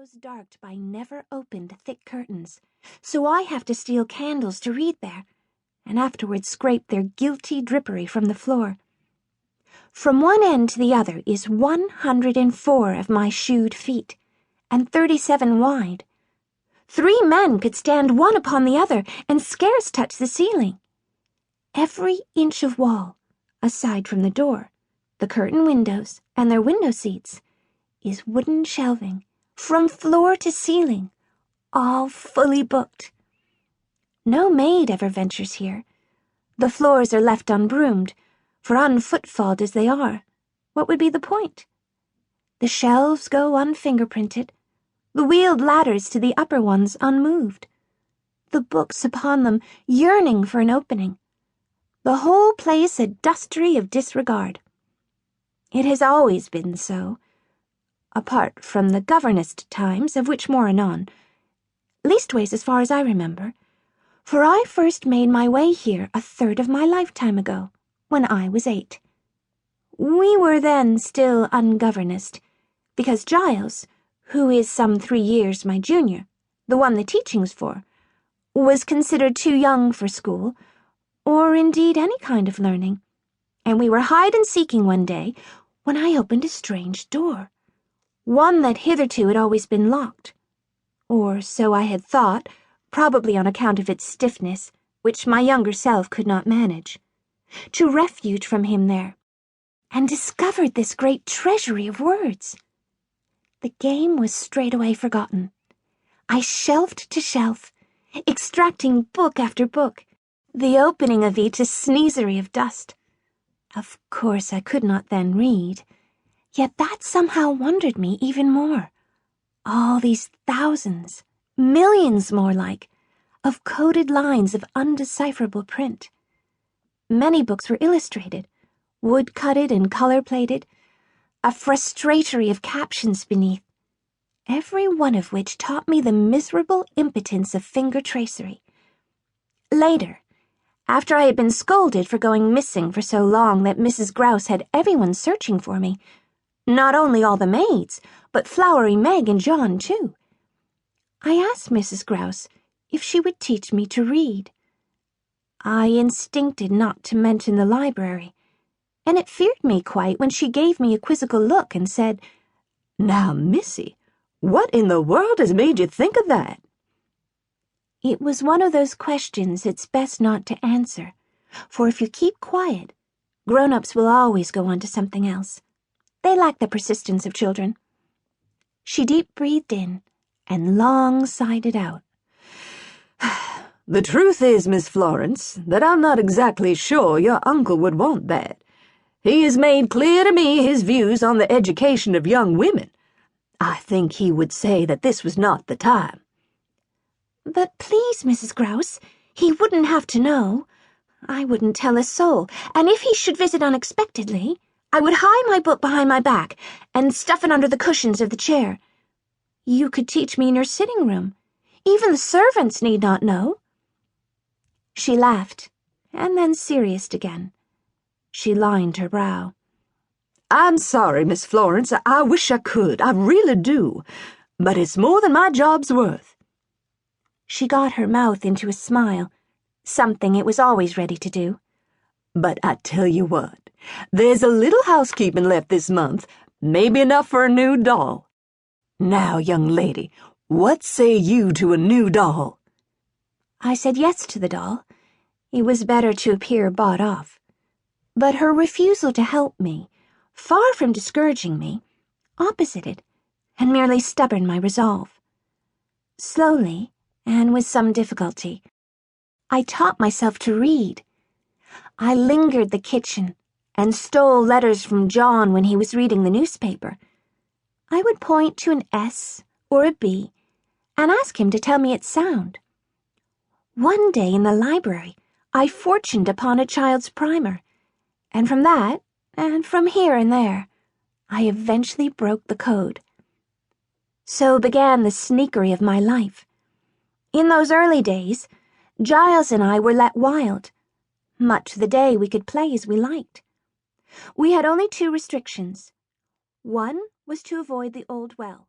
windows darked by never-opened thick curtains, so I have to steal candles to read there, and afterwards scrape their guilty drippery from the floor. From one end to the other is 104 of my shoed feet, and 37 wide. 3 men could stand one upon the other and scarce touch the ceiling. Every inch of wall, aside from the door, the curtain windows, and their window seats, is wooden shelving, from floor to ceiling, all fully booked. No maid ever ventures here. The floors are left unbroomed, for unfootfalled as they are, what would be the point? The shelves go unfingerprinted, the wheeled ladders to the upper ones unmoved, the books upon them yearning for an opening, the whole place a dustry of disregard. It has always been so, apart from the governess times, of which more anon, leastways as far as I remember, for I first made my way here a third of my lifetime ago, when I was 8. We were then still ungovernessed, because Giles, who is some 3 years my junior, the one the teaching's for, was considered too young for school, or indeed any kind of learning, and we were hide-and-seeking one day when I opened a strange door, one that hitherto had always been locked, or so I had thought, probably on account of its stiffness, which my younger self could not manage, to refuge from him there, and discovered this great treasury of words. The game was straightway forgotten. I shelved to shelf, extracting book after book, the opening of each a sneezery of dust. Of course I could not then read, yet that somehow wondered me even more. All these thousands, millions more like, of coded lines of undecipherable print. Many books were illustrated, wood-cutted and color-plated, a frustratory of captions beneath, every one of which taught me the miserable impotence of finger tracery. Later, after I had been scolded for going missing for so long that Mrs. Grouse had everyone searching for me, not only all the maids, but Flowery Meg and John, too, I asked Mrs. Grouse if she would teach me to read. I instincted not to mention the library, and it feared me quite when she gave me a quizzical look and said, "Now, Missy, what in the world has made you think of that?" It was one of those questions it's best not to answer, for if you keep quiet, grown-ups will always go on to something else. They lack the persistence of children. She deep-breathed in and long-sighed it out. "The truth is, Miss Florence, that I'm not exactly sure your uncle would want that. He has made clear to me his views on the education of young women. I think he would say that this was not the time." "But please, Mrs. Grouse, he wouldn't have to know. I wouldn't tell a soul, and if he should visit unexpectedly, I would hide my book behind my back and stuff it under the cushions of the chair. You could teach me in your sitting room. Even the servants need not know." She laughed, and then serious again. She lined her brow. "I'm sorry, Miss Florence. I wish I could. I really do. But it's more than my job's worth." She got her mouth into a smile, something it was always ready to do. "But I tell you what, there's a little housekeeping left this month, maybe enough for a new doll. Now, young lady, what say you to a new doll?" I said yes to the doll. It was better to appear bought off. But her refusal to help me, far from discouraging me, opposited, and merely stubborned my resolve. Slowly, and with some difficulty, I taught myself to read. I lingered the kitchen and stole letters from John when he was reading the newspaper. I would point to an S or a B and ask him to tell me its sound. One day in the library, I fortuned upon a child's primer, and from that, and from here and there, I eventually broke the code. So began the sneakery of my life. In those early days, Giles and I were let wild. Much the day we could play as we liked. We had only 2 restrictions. One was to avoid the old well.